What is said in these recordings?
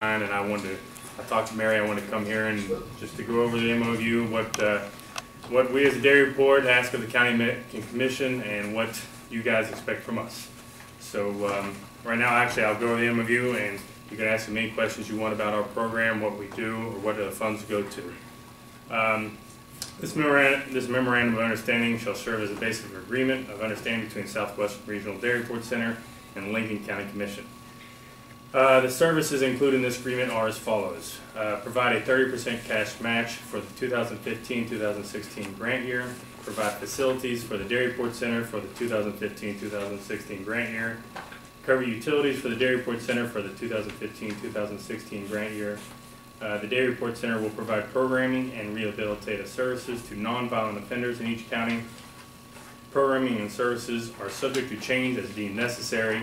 And I talked to Mary. I wanted to come here and just to go over the MOU, what we as a dairy board ask of the county commission, and what you guys expect from us. So right now, actually, I'll go over the MOU, and you can ask me any questions you want about our program, what we do, or what the funds go to. This memorandum of understanding shall serve as a basis of agreement of understanding between Southwestern Regional Dairy Report Center and Lincoln County Commission. The services included in this agreement are as follows. Provide a 30% cash match for the 2015-2016 grant year. Provide facilities for the Dairy Report Center for the 2015-2016 grant year. Cover utilities for the Dairy Report Center for the 2015-2016 grant year. The Dairy Report Center will provide programming and rehabilitative services to nonviolent offenders in each county. Programming and services are subject to change as deemed necessary,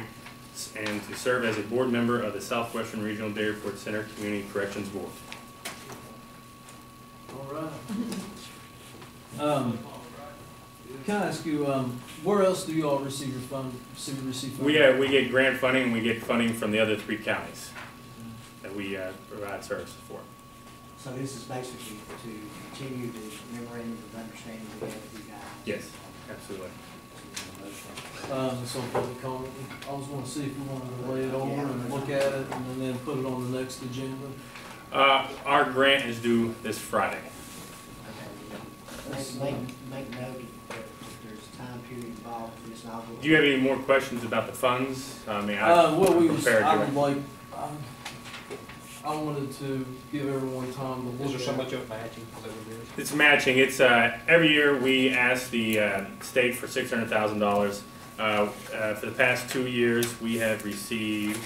and to serve as a board member of the Southwestern Regional Dairy Report Center Community Corrections Board. All right. Can I ask you, where else do you all receive your receive funding? We get grant funding, and we get funding from the other 3 counties that we provide services for. So this is basically to continue the memorandum of understanding we have with you guys? Yes, absolutely. So public comment. I just want to see if you wanted to lay it over and look at it and then put it on the next agenda. Our grant is due this Friday. Okay. Make note that there's a time period involved in this novel. Do you have any more questions about the funds? I mean, I wanted to give everyone time to look. Is there so much of matching? It's matching. It's every year we ask the state for $600,000. For the past 2 years, we have received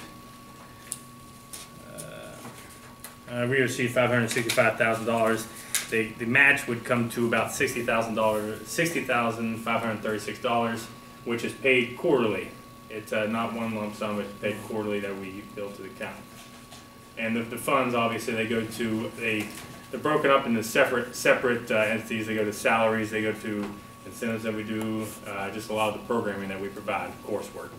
$565,000. The match would come to about $60,536, which is paid quarterly. It's not one lump sum. It's paid quarterly that we bill to the county. And the funds, obviously, they go to they're broken up into separate entities. They go to salaries. They go to incentives that we do, just a lot of the programming that we provide, coursework.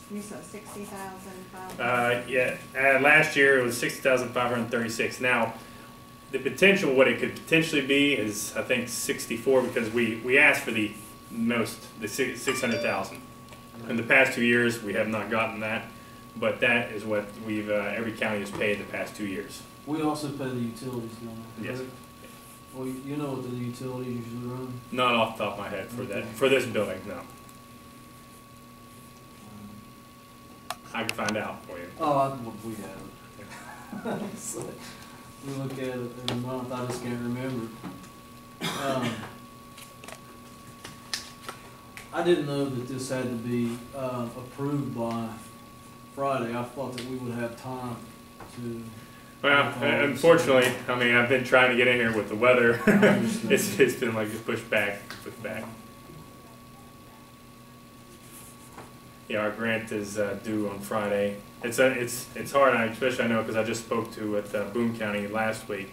You said 60,500. Yeah. Last year it was 60,536. Now, the potential, what it could potentially be, is I think 64, because we asked for the 600,000. In the past 2 years, we have not gotten that. But that is what we've every county has paid the past 2 years. We also pay the utilities, don't we? Yes. Well, you know what the utilities usually run? Not off the top of my head for this building, no. I can find out for you. Oh, we have it. So, we look at it in a month. I just can't remember. I didn't know that this had to be approved by Friday. I thought that we would have time to. Well, unfortunately, I mean, I've been trying to get in here with the weather. it's been like pushed back. Yeah, our grant is due on Friday. It's hard, especially I know because I just spoke to at Boone County last week,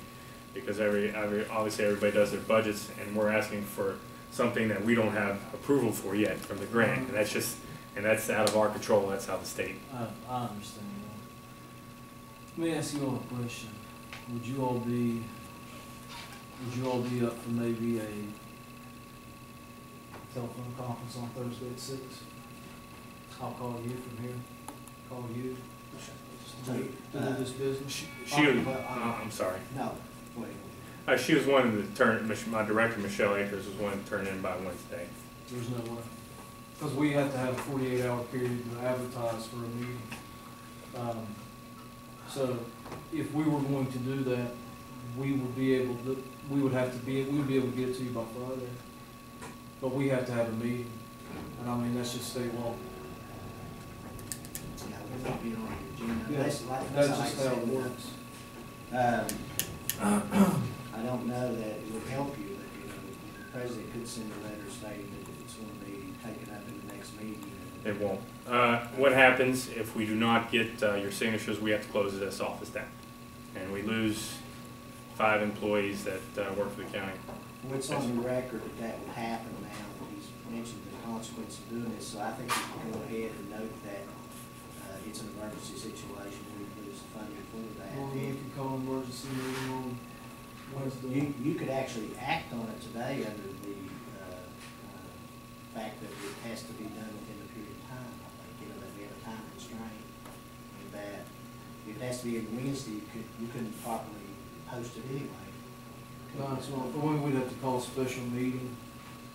because obviously everybody does their budgets, and we're asking for something that we don't have approval for yet from the grant, and that's out of our control. That's how the state. I understand that. Let me ask you all a question. Would you all be up for maybe a telephone conference on Thursday at 6? I'll call you from here. Call you. To do this business. I'm sorry. No, wait. She was one of the my director, Michelle Akers, was one to turn in by Wednesday. There's no way. Because we have to have a 48-hour period to advertise for a meeting. So if we were going to do that, we would be able to get it to you by Friday. But we have to have a meeting. And I mean, that's just state law. Yeah, we're not being on the agenda. Yeah, that's just how it works. I don't know that it would help you, but the president could send a letter stating that it's going to be taken up in the next meeting. It won't. What happens if we do not get your signatures? We have to close this office down, and we lose 5 employees that work for the county. Well, it's on the record that will happen now. He's mentioned the consequence of doing this, so I think we can go ahead and note that it's an emergency situation. We lose funding for that. Well, we could call an emergency meeting on Wednesday. You could actually act on it today under the fact that it has to be done within a period of time. I think, you know, that we have a time constraint, and that if it has to be on Wednesday, you couldn't properly post it anyway. That's what, we'd have to call a special meeting.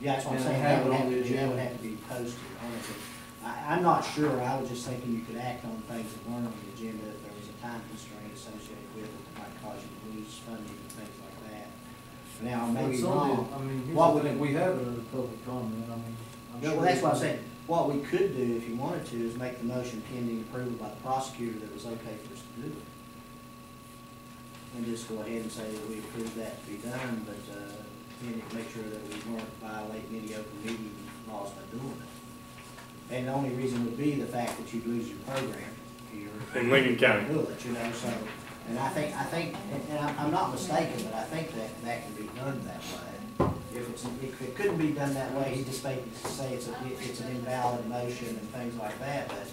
Yeah, that's what I'm And saying, have that it would on have the to, that would agenda. have to be posted on it. I'm not sure, I was just thinking you could act on things that weren't on the agenda if there was a time constraint associated with it that might cause you to lose funding and things like that. Now, maybe It's on wrong. the- I mean, What here's the would thing, it- we have it under public comment, I mean. I'm Yeah, sure well, that's what I'm we can- saying. What we could do, if you wanted to, is make the motion pending approval by the prosecutor that it was okay for us to do it. And just go ahead and say that we approve that to be done, but, then make sure that we weren't violating any open meeting laws by doing it. And the only reason would be the fact that you'd lose your program here. In Lincoln County. Do it, you know, so, and I think, and I'm not mistaken, but I think that can be done that way. If it couldn't be done that way, he'd just say it's an invalid motion and things like that, but,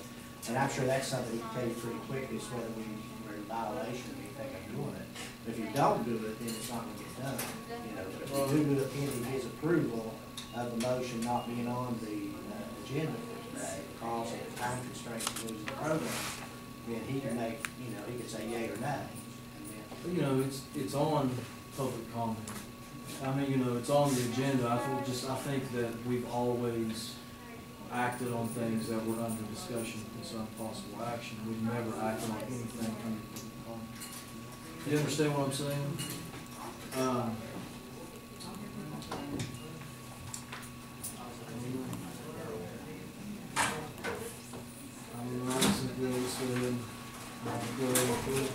and I'm sure that's something he can tell you pretty quickly, is whether we're in violation of anything of doing it. If you don't do it, then it's not gonna get done, you know, but if you do it pending his approval of the motion not being on the agenda for today, because of the time constraints of losing the program, then he can make, you know, he can say yea or nay. And then- You know, it's on public comment. I mean, you know, it's on the agenda. I think that we've always acted on things that were under discussion concerning possible action. We've never acted on anything under public comment. You understand what I'm saying? I mean, honestly, go ahead and put it.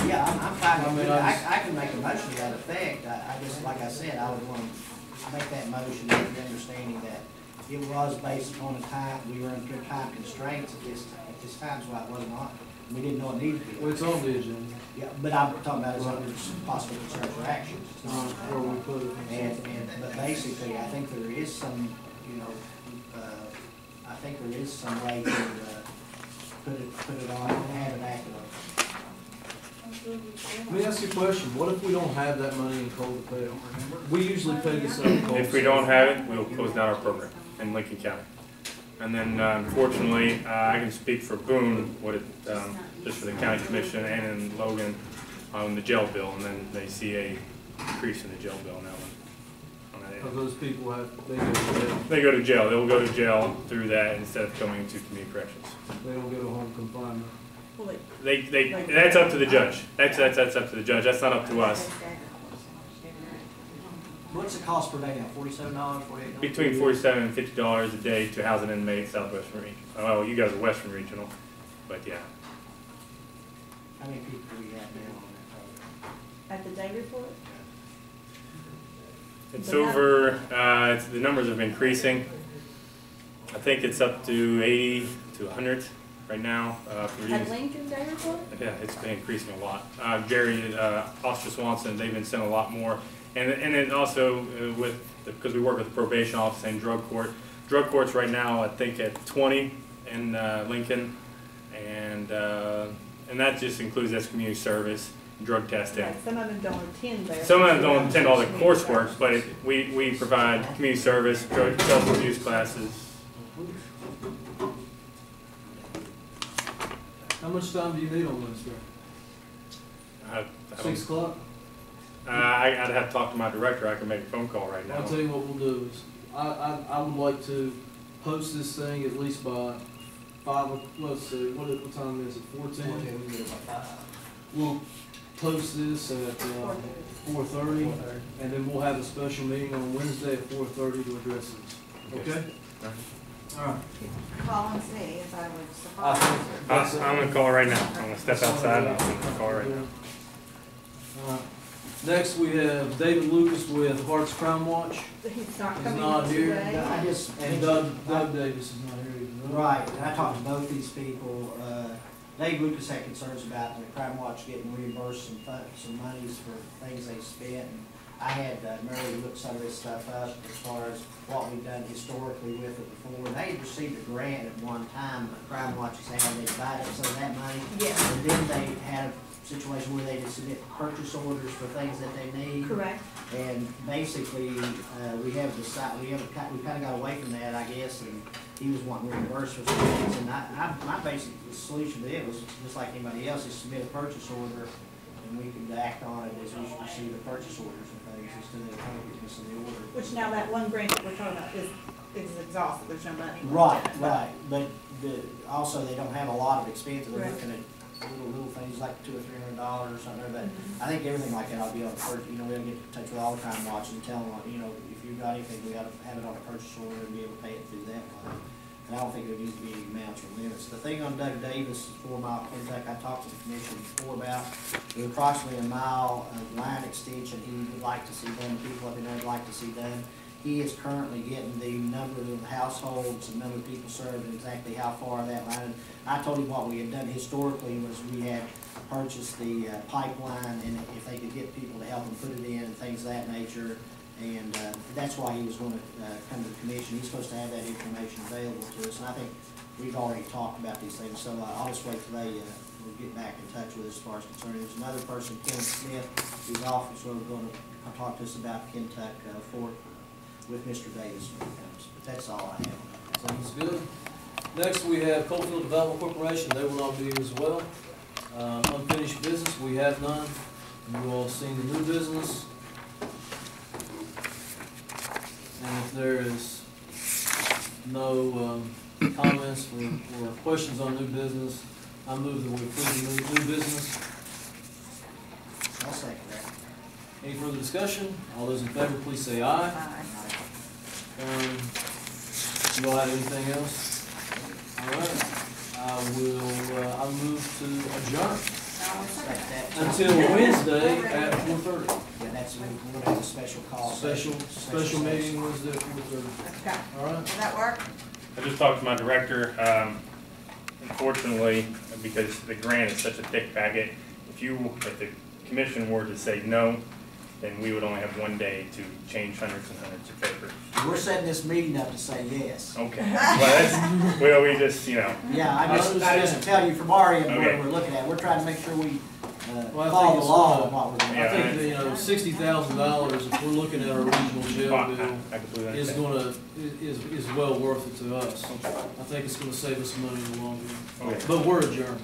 Yeah, I'm fine I with mean, it. I just- I can make a motion to that effect. I just, like I said, I would want to make that motion with the understanding that it was based upon a time, we were under time constraints at this time, so it wasn't on. We didn't know it needed to be. Well, it's on the agenda. Yeah, but I'm talking about as under possible concerns or actions. It's not- Where we put it. but basically, I think there is some, you know, I think there is some way to, put it on and have it acted on. Let me ask you a question. What if we don't have that money in cold to pay? We usually pay this out of cold. If we don't have it, we'll close down our program in Lincoln County. And then unfortunately, I can speak for Boone, just for the county commission and in Logan on the jail bill, and then they see a increase in the jail bill on that one. Because those people they go to jail. They go to jail, they'll go to jail through that instead of coming to community corrections. They don't get a home confinement. Well, That's up to the judge. That's up to the judge, that's not up to us. What's the cost per day now, $47, $48? Between $47 and $50 a day to house an inmate Southwestern Regional. Well, you guys are Western Regional, but yeah. How many people do we have now on that program? At the day report? It's over, the numbers have been increasing. I think it's up to 80 to 100 right now. For At these. Lincoln Day report? Yeah, it's been increasing a lot. Jerry, Officer Swanson, they've been sending a lot more. And then also because we work with the probation office and drug court. Drug court's right now, I think, at 20 in Lincoln. And that just includes that's community service, drug testing. Yeah, some of them don't attend there. Some of them don't attend all the coursework, but we provide community service, drug substance abuse classes. How much time do you need on Wednesday? I 6 o'clock? I'd have to talk to my director. I can make a phone call right now. I'll tell you what we'll do is, I would like to post this thing at least by 5, let's see, what time is it, 4:10? We'll post this at 4:30, and then we'll have a special meeting on Wednesday at 4:30 to address this. Okay? All right. Call and see if I would I support. think I'm gonna call her right now. I'm gonna step outside and I'm gonna call her right now. All right. Next, we have David Lucas with Hearts Crime Watch. He's not He's coming not here. today. I just, And Doug Davis is not here either. right, and I talked to both these people. Dave Lucas had concerns about the Crime Watch getting reimbursed some monies for things they spent. I had Mary look some of this stuff up as far as what we've done historically with it before. They had received a grant at one time, Crime Watch had, they divided some of that money. Yes, And then they had a situation where they would submit purchase orders for things that they need. correct. And basically, we have decided, we kind of got away from that, I guess, and he was wanting reimbursement for some things. And my basic solution to it was just like anybody else, is submit a purchase order, and we can act on it as we receive the purchase orders and things instead of appropriateness of the order. Which now that one grant that we're talking about is exhausted, there's no money. Right, left. right, but also they don't have a lot of expenses, they're Right. looking at little things like $200 or $300 or something, but Mhm. I think everything like that ought to be on a purchase, you know, we'll get in touch with all the Crime Watch and tell them, you know, if you've got anything, we gotta have it on a purchase order and be able to pay it through that way. And I don't think there needs to be any amounts or limits. The thing on Doug Davis, 4 Mile Kentucky, I talked to the commission before about, there's approximately a mile of line extension he would like to see done, people up in there would like to see done. He is currently getting the number of households and number of people served and exactly how far that line. I told him what we had done historically was we had purchased the pipeline, and if they could get people to help them put it in and things of that nature. And that's why he was going to come to the commission. He's supposed to have that information available to us. And I think we've already talked about these things, so I'll just wait till they will get back in touch with us as far as concerned. There's another person, Ken Smith, whose office was going to talk to us about Kentucky Fort with Mr. Davis when he comes. But that's all I have. Sounds good. Next, we have Coalfield Development Corporation. They will not be here as well. Unfinished business, we have none. You all seen the new business. And if there is no comments or questions on new business, I move that we approve the new business. I'll second that. Any further discussion? All those in favor, please say aye. Aye. You all have anything else? All right, I'll move to adjourn I'll second that. Second that. until Wednesday at 4:30. Yeah, that's, we're going to have a special call. Special meeting Wednesday at 4:30. Okay, All right? will that work? I just talked to my director. Unfortunately, because the grant is such a thick packet, if the commission were to say no, then we would only have 1 day to change hundreds and hundreds of papers. We're setting this meeting up to say yes. Okay, well, that's, well, we just, you know, Yeah, I just understand. tell you from our end what Okay. we're looking at. We're trying to make sure we Well, I follow think the it's, law of what we're doing. Yeah. I think, that, you know, $60,000, if we're looking at our regional jail bill, I completely is understand. is well worth it to us. I think it's gonna save us money in the long run. Okay. But we're adjourned.